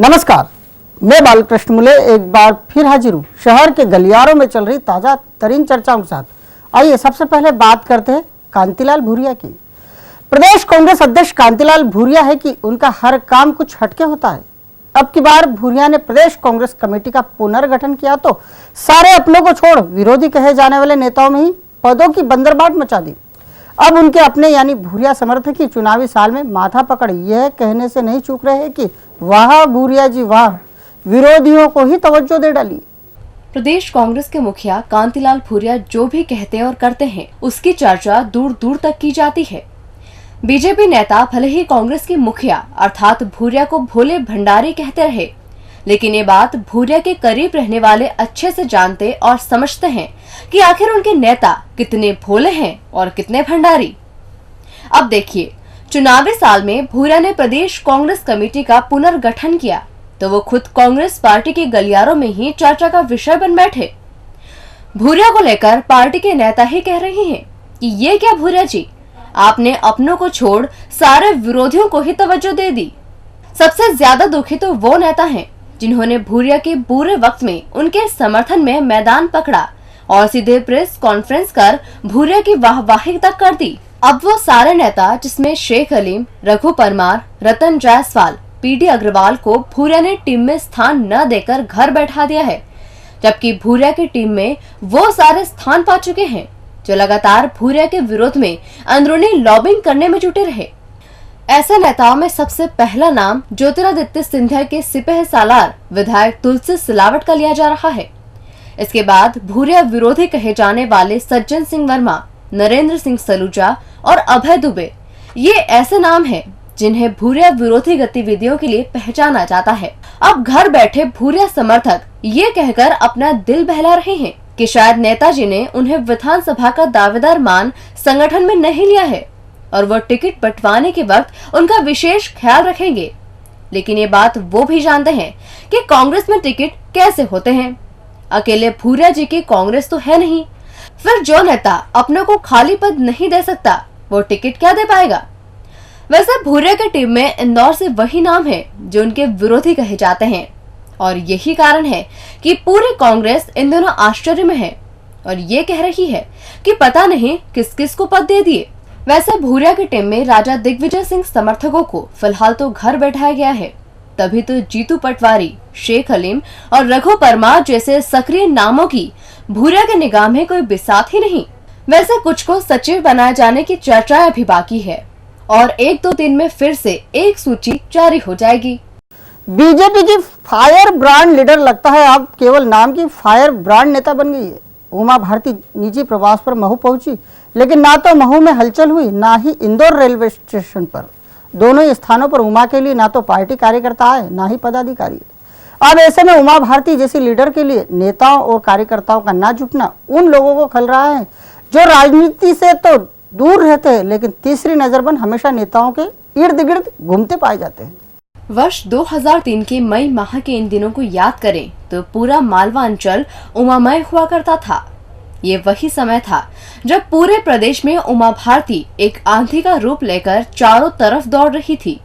नमस्कार, मैं बालकृष्ण मुले एक बार फिर हाजिर हूँ शहर के गलियारों में चल रही ताजा तरीन चर्चाओं के साथ। आइए सबसे पहले बात करते हैं कांतिलाल भूरिया की। प्रदेश कांग्रेस अध्यक्ष कांतिलाल भूरिया है कि उनका हर काम कुछ हटके होता है। अब की बार भूरिया ने प्रदेश कांग्रेस कमेटी का पुनर्गठन किया तो सारे अपनों को छोड़ विरोधी कहे जाने वाले नेताओं में ही पदों की बंदरबाट मचा दी। अब उनके अपने यानी भूरिया समर्थक ही चुनावी साल में माथा पकड़ यह कहने से नहीं चूक रहे हैं कि वाह भूरिया जी वाह, विरोधियों को ही तवज्जो दे डाली। प्रदेश कांग्रेस के मुखिया कांतिलाल भूरिया जो भी कहते और करते हैं उसकी चर्चा दूर दूर तक की जाती है। बीजेपी नेता भले ही कांग्रेस के मुखिया अर्थात भूरिया को भोले भंडारी कहते रहे, लेकिन ये बात भूरिया के करीब रहने वाले अच्छे से जानते और समझते हैं कि आखिर उनके नेता कितने भोले हैं और कितने भंडारी। अब देखिए, चुनावी साल में भूरिया ने प्रदेश कांग्रेस कमेटी का पुनर्गठन किया तो वो खुद कांग्रेस पार्टी के गलियारों में ही चर्चा का विषय बन बैठे। भूरिया को लेकर पार्टी के नेता ही कह रहे हैं कि ये क्या भूरिया जी, आपने अपनों को छोड़ सारे विरोधियों को ही तवज्जो दे दी। सबसे ज्यादा दुखी तो वो नेता हैं जिन्होंने भूरिया के बुरे वक्त में उनके समर्थन में मैदान पकड़ा और सीधे प्रेस कॉन्फ्रेंस कर भूरिया की वाहवाही तक कर दी। अब वो सारे नेता जिसमें शेख अलीम, रघु परमार, रतन जायसवाल, पीडी अग्रवाल को भूरिया ने टीम में स्थान न देकर घर बैठा दिया है, जबकि भूरिया की टीम में वो सारे स्थान पा चुके हैं जो लगातार भूरिया के विरोध में अंदरूनी लॉबिंग करने में जुटे रहे। ऐसे नेताओं में सबसे पहला नाम ज्योतिरादित्य सिंधिया के सिपह सालार विधायक तुलसी सिलावट का लिया जा रहा है। इसके बाद भूरिया विरोधी कहे जाने वाले सज्जन सिंह वर्मा, नरेंद्र सिंह सलूजा और अभय दुबे ये ऐसे नाम हैं जिन्हें भूरिया विरोधी गतिविधियों के लिए पहचाना जाता है। अब घर बैठे भूरिया समर्थक ये कहकर अपना दिल बहला रहे हैं कि शायद नेताजी ने उन्हें विधानसभा का दावेदार मान संगठन में नहीं लिया है और वो टिकट बंटवाने के वक्त उनका विशेष ख्याल रखेंगे। लेकिन ये बात वो भी जानते हैं कि कांग्रेस में टिकट कैसे होते हैं। अकेले भूरिया जी की कांग्रेस तो है नहीं, फिर जो नेता अपनों को खाली पद नहीं दे सकता वो टिकट क्या दे पाएगा। वैसे भूरिया की टीम में इंदौर से वही नाम है जो उनके विरोधी कहे जाते हैं और यही कारण है कि पूरी कांग्रेस इन दोनों आश्चर्य में है और ये कह रही है कि पता नहीं किस किस को पद दे दिए। वैसे भूरिया की टीम में राजा दिग्विजय सिंह समर्थकों को फिलहाल तो घर बैठाया गया है, तभी तो जीतू पटवारी, शेख अलीम और रघु परमार जैसे सक्रिय नामों की भूरिया के निगाह में कोई बिसात ही नहीं। वैसे कुछ को सचिव बनाए जाने की चर्चा अभी बाकी है और 1-2 दिन में फिर से एक सूची जारी हो जाएगी। बीजेपी की फायर ब्रांड लीडर लगता है अब केवल नाम की फायर ब्रांड नेता बन गई है। उमा भारती निजी प्रवास पर महू पहुंची, लेकिन ना तो महू में हलचल हुई ना ही इंदौर रेलवे स्टेशन पर। दोनों ही स्थानों पर उमा के लिए ना तो पार्टी कार्यकर्ता है ना ही पदाधिकारी। अब ऐसे में उमा भारती जैसी लीडर के लिए नेताओं और कार्यकर्ताओं का ना जुटना उन लोगों को खल रहा है जो राजनीति से तो दूर रहते हैं लेकिन तीसरी नजरबंद हमेशा नेताओं के इर्द गिर्द घूमते पाए जाते हैं। वर्ष 2003 के मई माह के इन दिनों को याद करें तो पूरा मालवा अंचल उमामय हुआ करता था। ये वही समय था जब पूरे प्रदेश में उमा भारती एक आंधी का रूप लेकर चारों तरफ दौड़ रही थी।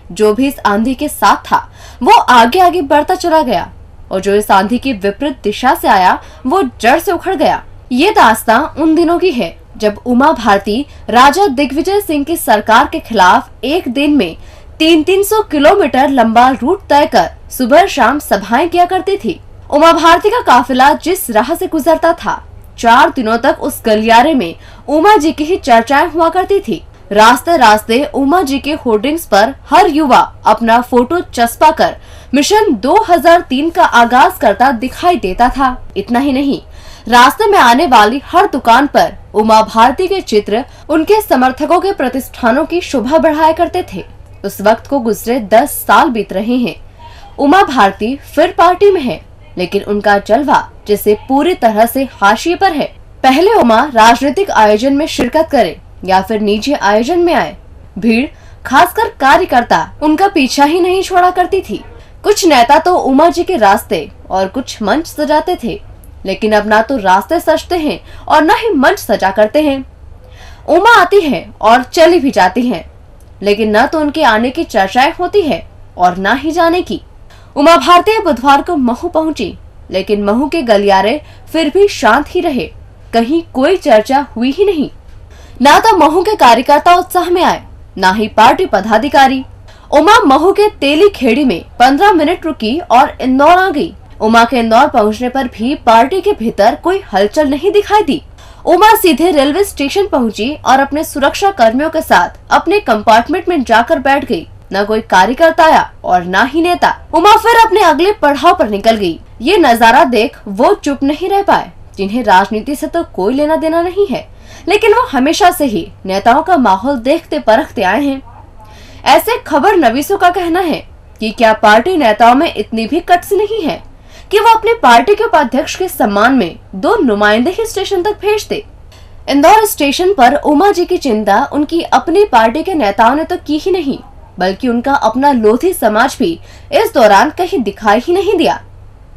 जो भी इस आंधी के साथ था वो आगे आगे बढ़ता चला गया और जो इस आंधी की विपरीत दिशा से आया वो जड़ से उखड़ गया। ये दास्तां उन दिनों की है जब उमा भारती राजा दिग्विजय सिंह की सरकार के खिलाफ एक दिन में 300 किलोमीटर लंबा रूट तय कर सुबह शाम सभाएं किया करती थी। उमा भारती का काफिला जिस राह से गुजरता था 4 दिनों तक उस गलियारे में उमा जी की ही चर्चाएं हुआ करती थी। रास्ते रास्ते उमा जी के होर्डिंग्स पर हर युवा अपना फोटो चस्पा कर मिशन 2003 का आगाज करता दिखाई देता था। इतना ही नहीं, रास्ते में आने वाली हर दुकान पर उमा भारती के चित्र उनके समर्थकों के प्रतिष्ठानों की शोभा बढ़ाया करते थे। उस वक्त को गुजरे 10 साल बीत रहे हैं। उमा भारती फिर पार्टी में है, लेकिन उनका जलवा जैसे पूरी तरह से हाशिए पर है। पहले उमा राजनीतिक आयोजन में शिरकत करे या फिर निजी आयोजन में आए, भीड़ खासकर कार्यकर्ता उनका पीछा ही नहीं छोड़ा करती थी। कुछ नेता तो उमा जी के रास्ते और कुछ मंच सजाते थे, लेकिन अब ना तो रास्ते सजते हैं और न ही मंच सजा करते हैं। उमा आती है और चली भी जाती हैं, लेकिन न तो उनके आने की चर्चाएं होती है और न ही जाने की। उमा भारती बुधवार को महू पहुंची, लेकिन महू के गलियारे फिर भी शांत ही रहे। कहीं कोई चर्चा हुई ही नहीं। ना तो महू के कार्यकर्ता उत्साह में आए, ना ही पार्टी पदाधिकारी। उमा महू के तेली खेड़ी में 15 मिनट रुकी और इंदौर आ गई। उमा के इंदौर पहुंचने पर भी पार्टी के भीतर कोई हलचल नहीं दिखाई दी। उमा सीधे रेलवे स्टेशन पहुंची और अपने सुरक्षा कर्मियों के साथ अपने कंपार्टमेंट में जाकर बैठ गई। न कोई कार्यकर्ता आया और न ही नेता। उमा फिर अपने अगले पड़ाव पर निकल गई। ये नजारा देख वो चुप नहीं रह पाए, जिन्हें राजनीति से तो कोई लेना देना नहीं है, लेकिन वो हमेशा से ही नेताओं का माहौल देखते परखते आए हैं। ऐसे खबर नवीसों का कहना है कि क्या पार्टी नेताओं में इतनी भी कट्स नहीं है कि वो अपने पार्टी के उपाध्यक्ष के सम्मान में 2 नुमाइंदे ही स्टेशन तक भेजते। इंदौर स्टेशन पर उमा जी की चिंता उनकी अपनी पार्टी के नेताओं ने तो की ही नहीं, बल्कि उनका अपना लोधी समाज भी इस दौरान कहीं दिखाई ही नहीं दिया।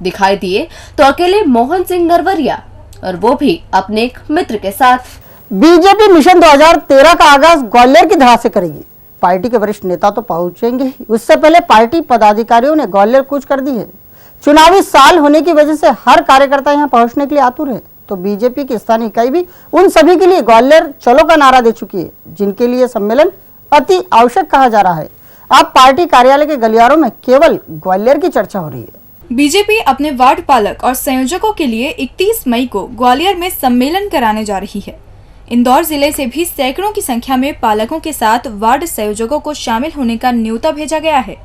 दिखाई दिए तो अकेले मोहन सिंह नरवरिया, और वो भी अपने एक मित्र के साथ। बीजेपी मिशन 2013 का आगाज ग्वालियर की धरा से करेगी। पार्टी के वरिष्ठ नेता तो पहुंचेंगे ही, उससे पहले पार्टी पदाधिकारियों ने ग्वालियर कूच कर दी है। चुनावी साल होने की वजह से हर कार्यकर्ता यहां पहुंचने के लिए आतुर है, तो बीजेपी की स्थानीय इकाई भी उन सभी के लिए ग्वालियर चलो का नारा दे चुकी है, जिनके लिए सम्मेलन अति आवश्यक कहा जा रहा है। अब पार्टी कार्यालय के गलियारों में केवल ग्वालियर की चर्चा हो रही है। बीजेपी अपने वार्ड पालक और संयोजकों के लिए 31 मई को ग्वालियर में सम्मेलन कराने जा रही है। इंदौर जिले से भी सैकड़ों की संख्या में पालकों के साथ वार्ड संयोजकों को शामिल होने का न्योता भेजा गया है।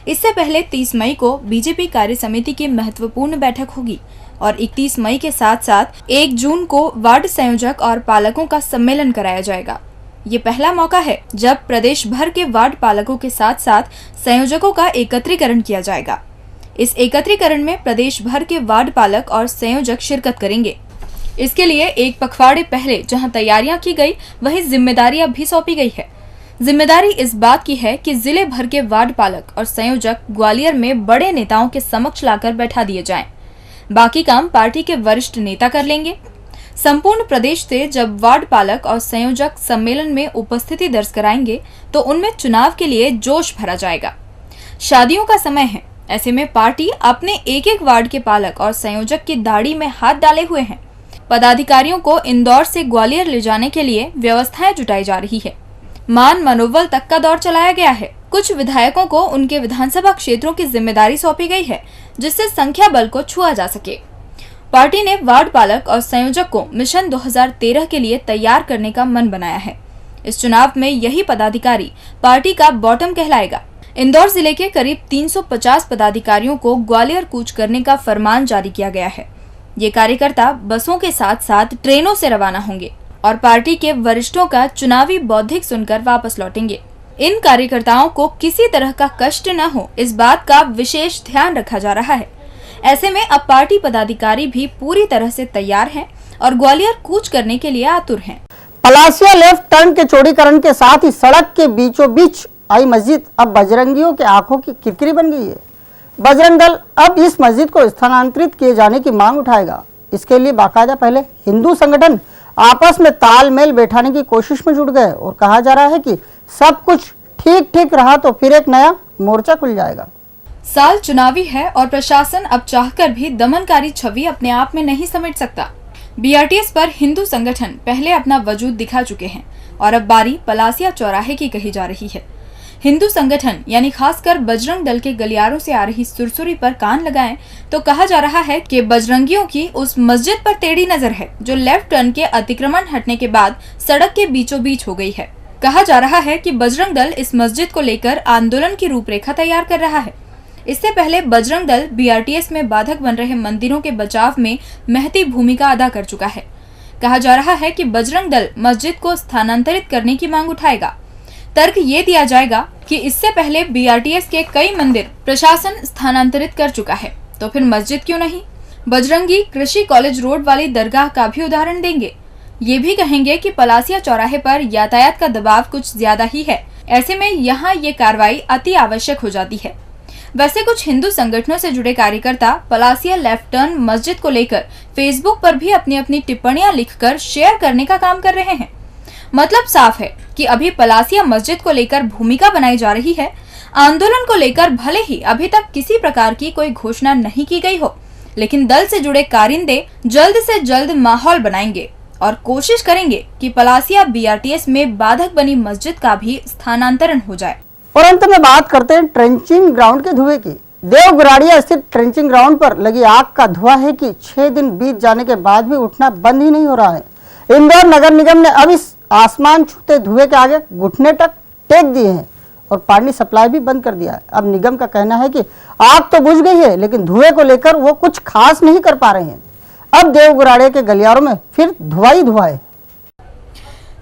इससे पहले 30 मई को बीजेपी कार्य समिति की महत्वपूर्ण बैठक होगी और 31 मई के साथ साथ 1 जून को वार्ड संयोजक और पालकों का सम्मेलन कराया जाएगा। ये पहला मौका है जब प्रदेश भर के वार्ड पालकों के साथ साथ संयोजकों का एकत्रीकरण किया जाएगा। इस एकत्रीकरण में प्रदेश भर के वार्ड पालक और संयोजक शिरकत करेंगे। इसके लिए एक पखवाड़े पहले जहां तैयारियां की गई, वहीं जिम्मेदारियां भी सौंपी गई है। जिम्मेदारी इस बात की है कि जिले भर के वार्ड पालक और संयोजक ग्वालियर में बड़े नेताओं के समक्ष लाकर बैठा दिए जाएं। बाकी काम पार्टी के वरिष्ठ नेता कर लेंगे। संपूर्ण प्रदेश से जब वार्ड पालक और संयोजक सम्मेलन में उपस्थिति दर्ज कराएंगे तो उनमें चुनाव के लिए जोश भरा जाएगा। शादियों का समय है, ऐसे में पार्टी अपने एक-एक वार्ड के पालक और संयोजक की दाढ़ी में हाथ डाले हुए हैं। पदाधिकारियों को इंदौर से ग्वालियर ले जाने के लिए व्यवस्थाएं जुटाई जा रही है। मान मनोबल तक का दौर चलाया गया है। कुछ विधायकों को उनके विधानसभा क्षेत्रों की जिम्मेदारी सौंपी गई है, जिससे संख्या बल को छुआ जा सके। पार्टी ने वार्ड पालक और संयोजक को मिशन 2013 के लिए तैयार करने का मन बनाया है। इस चुनाव में यही पदाधिकारी पार्टी का बॉटम कहलाएगा। इंदौर जिले के करीब 350 पदाधिकारियों को ग्वालियर कूच करने का फरमान जारी किया गया है। ये कार्यकर्ता बसों के साथ साथ ट्रेनों से रवाना होंगे और पार्टी के वरिष्ठों का चुनावी बौद्धिक सुनकर वापस लौटेंगे। इन कार्यकर्ताओं को किसी तरह का कष्ट न हो, इस बात का विशेष ध्यान रखा जा रहा है। ऐसे में अब पार्टी पदाधिकारी भी पूरी तरह से तैयार हैं और ग्वालियर कूच करने के लिए आतुर हैं। पलासिया लेफ्ट टर्न के चौड़ीकरण के साथ ही सड़क के बीचों बीच आई मस्जिद अब बजरंगियों के आंखों की किरकिरी बन गई है। बजरंग दल अब इस मस्जिद को स्थानांतरित किए जाने की मांग उठाएगा। इसके लिए बाकायदा पहले हिंदू संगठन आपस में तालमेल बैठाने की कोशिश में जुट गए और कहा जा रहा है कि सब कुछ ठीक ठीक रहा तो फिर एक नया मोर्चा खुल जाएगा। साल चुनावी है और प्रशासन अब चाहकर भी दमनकारी छवि अपने आप में नहीं समेट सकता। बीआरटीएस पर हिंदू संगठन पहले अपना वजूद दिखा चुके हैं और अब बारी पलासिया चौराहे की कही जा रही है। हिंदू संगठन यानी खासकर बजरंग दल के गलियारों से आ रही सुरसुरी पर कान लगाएं तो कहा जा रहा है कि बजरंगियों की उस मस्जिद पर टेढ़ी नजर है जो लेफ्ट टर्न के अतिक्रमण हटने के बाद सड़क के बीचों बीच हो गई है। कहा जा रहा है कि बजरंग दल इस मस्जिद को लेकर आंदोलन की रूपरेखा तैयार कर रहा है। इससे पहले बजरंग दल बीआरटीएस में बाधक बन रहे मंदिरों के बचाव में महती भूमिका अदा कर चुका है। कहा जा रहा है कि बजरंग दल मस्जिद को स्थानांतरित करने की मांग उठाएगा। तर्क ये दिया जाएगा कि इससे पहले बीआरटीएस के कई मंदिर प्रशासन स्थानांतरित कर चुका है, तो फिर मस्जिद क्यों नहीं। बजरंगी कृषि कॉलेज रोड वाली दरगाह का भी उदाहरण देंगे। ये भी कहेंगे कि पलासिया चौराहे पर यातायात का दबाव कुछ ज्यादा ही है, ऐसे में यहाँ ये कार्रवाई अति आवश्यक हो जाती है। वैसे कुछ हिंदू संगठनों से जुड़े कार्यकर्ता पलासिया लेफ्ट टर्न मस्जिद को लेकर फेसबुक पर भी अपनी अपनी टिप्पणियां लिखकर शेयर करने का काम कर रहे हैं। मतलब साफ है कि अभी पलासिया मस्जिद को लेकर भूमिका बनाई जा रही है। आंदोलन को लेकर भले ही अभी तक किसी प्रकार की कोई घोषणा नहीं की गई हो, लेकिन दल से जुड़े कारिंदे जल्द से जल्द माहौल बनाएंगे और कोशिश करेंगे कि पलासिया बीआरटीएस में बाधक बनी मस्जिद का भी स्थानांतरण हो जाए। और अंत में बात करते हैं ट्रेंचिंग ग्राउंड के धुएं की। देवगुराड़िया स्थित ट्रेंचिंग ग्राउंड पर लगी आग का धुआं है कि 6 दिन बीत जाने के बाद भी उठना बंद ही नहीं हो रहा है। इंदौर नगर निगम ने अब इस आसमान छूते धुएं के आगे घुटने तक टेक दिए हैं और पानी सप्लाई भी बंद कर दिया है। अब निगम का कहना है कि आग तो बुझ गई है, लेकिन धुएं को लेकर वो कुछ खास नहीं कर पा रहे हैं। अब देवगुराड़े के गलियारों में फिर धुआं ही धुआं है।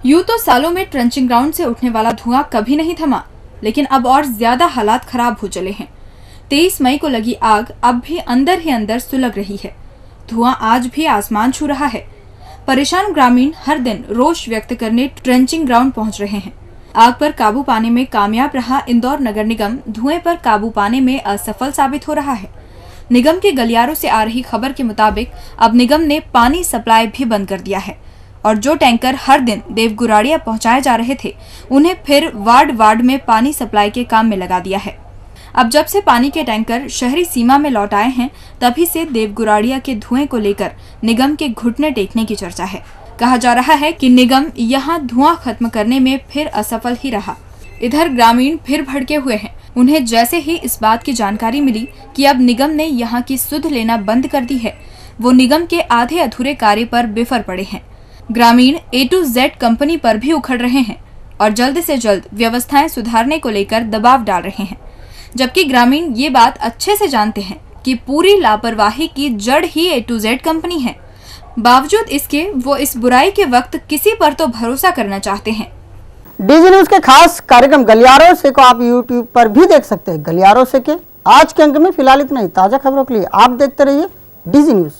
यूं तो सालों में ट्रेंचिंग ग्राउंड से उठने वाला धुआं कभी नहीं थमा, लेकिन अब और ज्यादा हालात खराब हो चले हैं। 23 मई को लगी आग अब भी अंदर ही अंदर सुलग रही है। धुआं आज भी आसमान छू रहा है। परेशान ग्रामीण हर दिन रोष व्यक्त करने ट्रेंचिंग ग्राउंड पहुंच रहे हैं। आग पर काबू पाने में कामयाब रहा इंदौर नगर निगम धुएं पर काबू पाने में असफल साबित हो रहा है। निगम के गलियारों से आ रही खबर के मुताबिक अब निगम ने पानी सप्लाई भी बंद कर दिया है और जो टैंकर हर दिन देवगुराड़िया पहुंचाए जा रहे थे, उन्हें फिर वार्ड में पानी सप्लाई के काम में लगा दिया है। अब जब से पानी के टैंकर शहरी सीमा में लौट आए हैं, तभी से देवगुराड़िया के धुएं को लेकर निगम के घुटने टेकने की चर्चा है। कहा जा रहा है कि निगम यहां धुआं खत्म करने में फिर असफल ही रहा। इधर ग्रामीण फिर भड़के हुए हैं। उन्हें जैसे ही इस बात की जानकारी मिली कि अब निगम ने यहां की सुध लेना बंद कर दी है, वो निगम के आधे अधूरे कार्य पर बिफर पड़े हैं। ग्रामीण A to Z कंपनी पर भी उखड़ रहे हैं और जल्द से जल्द व्यवस्थाएं सुधारने को लेकर दबाव डाल रहे हैं, जबकि ग्रामीण ये बात अच्छे से जानते हैं कि पूरी लापरवाही की जड़ ही A to Z कंपनी है। बावजूद इसके वो इस बुराई के वक्त किसी पर तो भरोसा करना चाहते हैं। डीजी न्यूज के खास कार्यक्रम गलियारों से को आप यूट्यूब पर भी देख सकते हैं। गलियारों से के आज के अंक में फिलहाल इतना ही। ताजा खबरों के लिए आप देखते रहिए डीजी न्यूज।